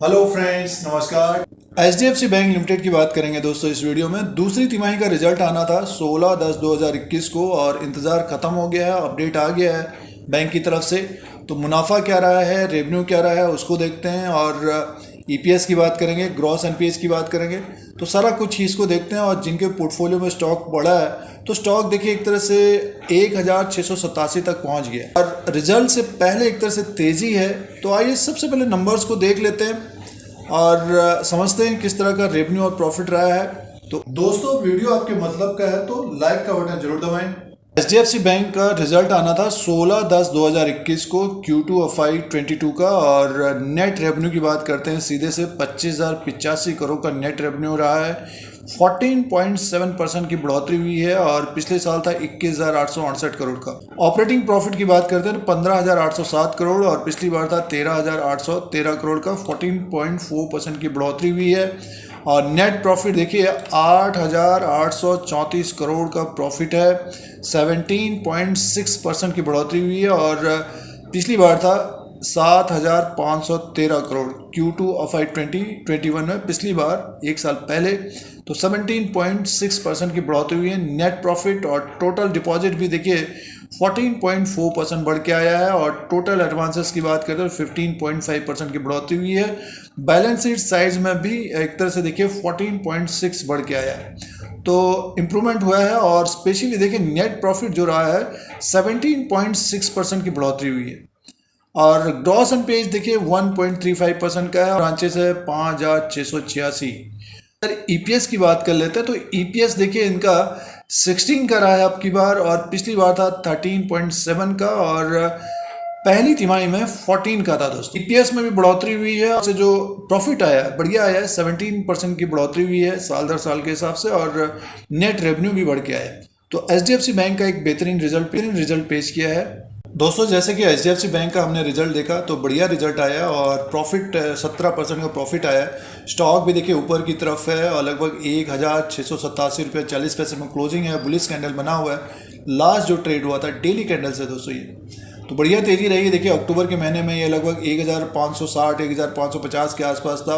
Hello friends, नमस्कार। HDFC bank limited की बात करेंगे दोस्तों इस वीडियो में। दूसरी तिमाही का रिजल्ट आना था 16/10/2021 को और इंतज़ार ख़त्म हो गया है, अपडेट आ गया है बैंक की तरफ से। तो मुनाफा क्या रहा है, रेवेन्यू क्या रहा है उसको देखते हैं और ईपीएस की बात करेंगे, ग्रॉस एनपीएस की बात करेंगे। तो सारा कुछ ही इसको देखते हैं। और जिनके पोर्टफोलियो में स्टॉक बढ़ा है तो स्टॉक देखिए एक तरह से 1687 तक पहुंच गया है और रिजल्ट से पहले एक तरह से तेज़ी है। तो आइए सबसे पहले नंबर्स को देख लेते हैं और समझते हैं किस तरह का रेवेन्यू और प्रॉफिट रहा है। तो दोस्तों, वीडियो आपके मतलब का है तो लाइक का बटन जरूर दबाएं। एचडीएफसी बैंक का रिजल्ट आना था 16/10/2021 को Q2 FY22 का और नेट रेवेन्यू की बात करते हैं सीधे से 25,085 करोड़ का नेट रेवेन्यू रहा है। 14.7% की बढ़ोतरी हुई है और पिछले साल था 21,868 करोड़ का। ऑपरेटिंग प्रॉफिट की बात करते हैं 15,807 करोड़ और पिछली बार था 13,813 करोड़ का। 14.4% की बढ़ोतरी हुई है। और नेट प्रॉफिट देखिए 8,834 करोड़ का प्रॉफिट है। 17.6% की बढ़ोतरी हुई है और पिछली बार था 7,513 करोड़ Q2 FY2021 में, पिछली बार एक साल पहले। तो 17.6% की बढ़ोतरी हुई है नेट प्रॉफिट। और टोटल डिपॉजिट भी देखिए 14.4% बढ़ के आया है और टोटल एडवांसेस की बात करते हैं 15.5% की बढ़ोतरी हुई है। बैलेंस शीट साइज में भी एक तरह से देखिए 14.6 बढ़ के आया है, तो इम्प्रूवमेंट हुआ है। और स्पेशली देखिए नेट प्रॉफिट जो रहा है 17.6% की बढ़ोतरी हुई है। और ग्रॉस एनपीएस देखिए 1.35% का है। ब्रांचेस है 5,686। सर ईपीएस की बात कर लेते हैं तो ईपीएस देखिए इनका 16 का रहा है अब की बार और पिछली बार था 13.7 का और पहली तिमाही में 14 का था दोस्तों। ईपीएस में भी बढ़ोतरी हुई है। उससे जो प्रॉफिट आया है बढ़िया आया है, 17% की बढ़ोतरी हुई है साल दर साल के हिसाब से और नेट रेवेन्यू भी बढ़ के आया है। तो एचडीएफसी बैंक का एक बेहतरीन रिजल्ट पेश किया है दोस्तों। जैसे कि एचडीएफसी बैंक का हमने रिजल्ट देखा तो बढ़िया रिजल्ट आया और प्रॉफिट 17% का प्रॉफिट आया। स्टॉक भी देखिए ऊपर की तरफ है और लगभग 1,687 रुपये 40 पैसे में क्लोजिंग है। बुलिश कैंडल बना हुआ है। लास्ट जो ट्रेड हुआ था डेली कैंडल से दोस्तों ये तो बढ़िया तेजी रही। देखिए अक्टूबर के महीने में ये लगभग 1,560 1,550 के आसपास था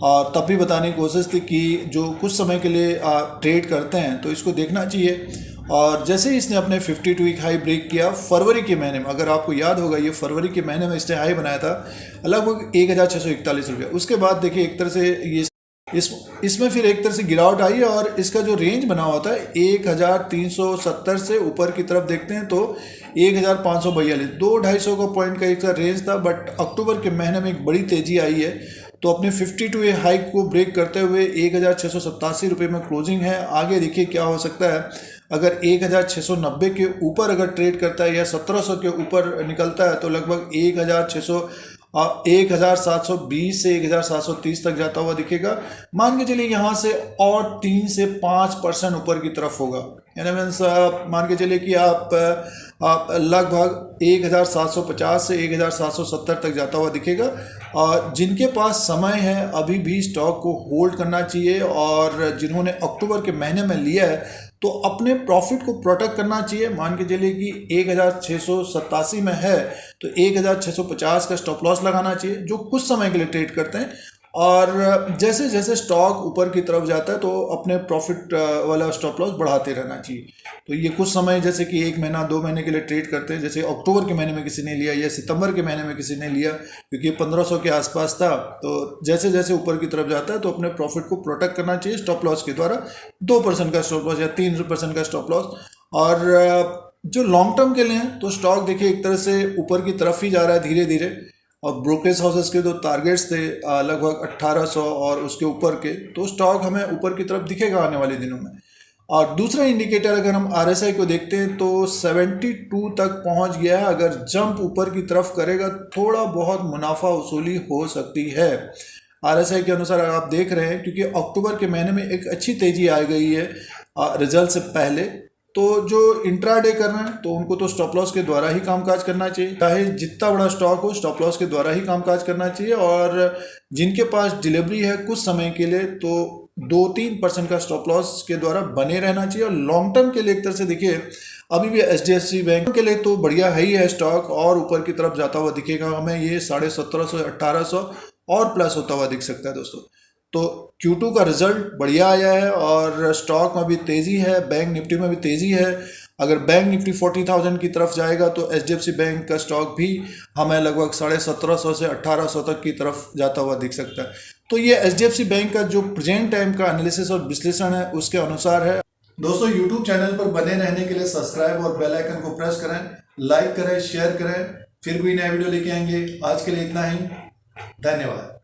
और तब भी बताने की कोशिश थी कि जो कुछ समय के लिए ट्रेड करते हैं तो इसको देखना चाहिए। और जैसे ही इसने अपने 52 वीक हाई ब्रेक किया फरवरी के महीने में, अगर आपको याद होगा ये फरवरी के महीने में इसने हाई बनाया था लगभग 1,641 रुपये। उसके बाद देखिए एक तरह से ये इसमें फिर एक तरह से गिरावट आई और इसका जो रेंज बना हुआ था 1,370 से ऊपर की तरफ देखते हैं तो 1,542 200-250 का पॉइंट का एक रेंज था। बट अक्टूबर के महीने में एक बड़ी तेजी आई है तो अपने 52 हाइक को ब्रेक करते हुए 1,687 रुपये में क्लोजिंग है। आगे देखिए क्या हो सकता है, अगर 1,690 के ऊपर अगर ट्रेड करता है या 1,700 के ऊपर निकलता है तो लगभग 1,720 से 1,730 तक जाता हुआ दिखेगा। मान के चलिए यहाँ से और 3 से 5% ऊपर की तरफ होगा, यानी मीन्स मान के चलिए कि आप लगभग 1,750 से 1,770 तक जाता हुआ दिखेगा। और जिनके पास समय है अभी भी स्टॉक को होल्ड करना चाहिए और जिन्होंने अक्टूबर के महीने में लिया है तो अपने प्रॉफिट को प्रोटेक्ट करना चाहिए। मान के चलिए कि 1,687 में है तो 1,650 का स्टॉप लॉस लगाना चाहिए जो कुछ समय के लिए ट्रेड करते हैं। और जैसे जैसे स्टॉक ऊपर की तरफ जाता है तो अपने प्रॉफिट वाला स्टॉप लॉस बढ़ाते रहना चाहिए। तो ये कुछ समय जैसे कि 1 महीना 2 महीने के लिए ट्रेड करते हैं, जैसे अक्टूबर के महीने में किसी ने लिया या सितंबर के महीने में किसी ने लिया क्योंकि 1,500 के आसपास था। तो जैसे जैसे ऊपर की तरफ जाता है तो अपने प्रॉफिट को प्रोटेक्ट करना चाहिए स्टॉप लॉस के द्वारा, 2% का स्टॉप लॉस या 3% का स्टॉप लॉस। और जो लॉन्ग टर्म के लिए हैं तो स्टॉक देखिए एक तरह से ऊपर की तरफ ही जा रहा है धीरे धीरे। और ब्रोकरेज हाउसेस के जो टारगेट्स थे लगभग 1,800 और उसके ऊपर के, तो स्टॉक हमें ऊपर की तरफ दिखेगा आने वाले दिनों में। और दूसरा इंडिकेटर अगर हम आरएसआई को देखते हैं तो 72 तक पहुंच गया है। अगर जंप ऊपर की तरफ करेगा थोड़ा बहुत मुनाफा वसूली हो सकती है आरएसआई के अनुसार। आप देख रहे हैं क्योंकि अक्टूबर के महीने में एक अच्छी तेजी आ गई है रिजल्ट से पहले। तो जो इंट्राडे कर रहे हैं तो उनको तो स्टॉप लॉस के द्वारा ही कामकाज करना चाहिए, चाहे जितना बड़ा स्टॉक हो स्टॉप लॉस के द्वारा ही कामकाज करना चाहिए। और जिनके पास डिलीवरी है कुछ समय के लिए तो 2-3% का स्टॉप लॉस के द्वारा बने रहना चाहिए। और लॉन्ग टर्म के लिए एक तरह से देखिए अभी भी एचडीएफसी बैंक के लिए तो बढ़िया है ही है स्टॉक और ऊपर की तरफ जाता हुआ दिखेगा हमें। ये 1750 1800 और प्लस होता हुआ दिख सकता है दोस्तों। तो Q2 का रिजल्ट बढ़िया आया है और स्टॉक में भी तेज़ी है, बैंक निफ्टी में भी तेज़ी है। अगर बैंक निफ्टी 40,000 की तरफ जाएगा तो HDFC बैंक का स्टॉक भी हमें लगभग 1750 से 1800 तक की तरफ जाता हुआ दिख सकता है। तो ये HDFC बैंक का जो प्रेजेंट टाइम का एनालिसिस और विश्लेषण है उसके अनुसार है। दोस्तों YouTube चैनल पर बने रहने के लिए सब्सक्राइब और बेल आइकन को प्रेस करें, लाइक करें, शेयर करें। फिर कोई नया वीडियो लेके आएंगे। आज के लिए इतना ही, धन्यवाद।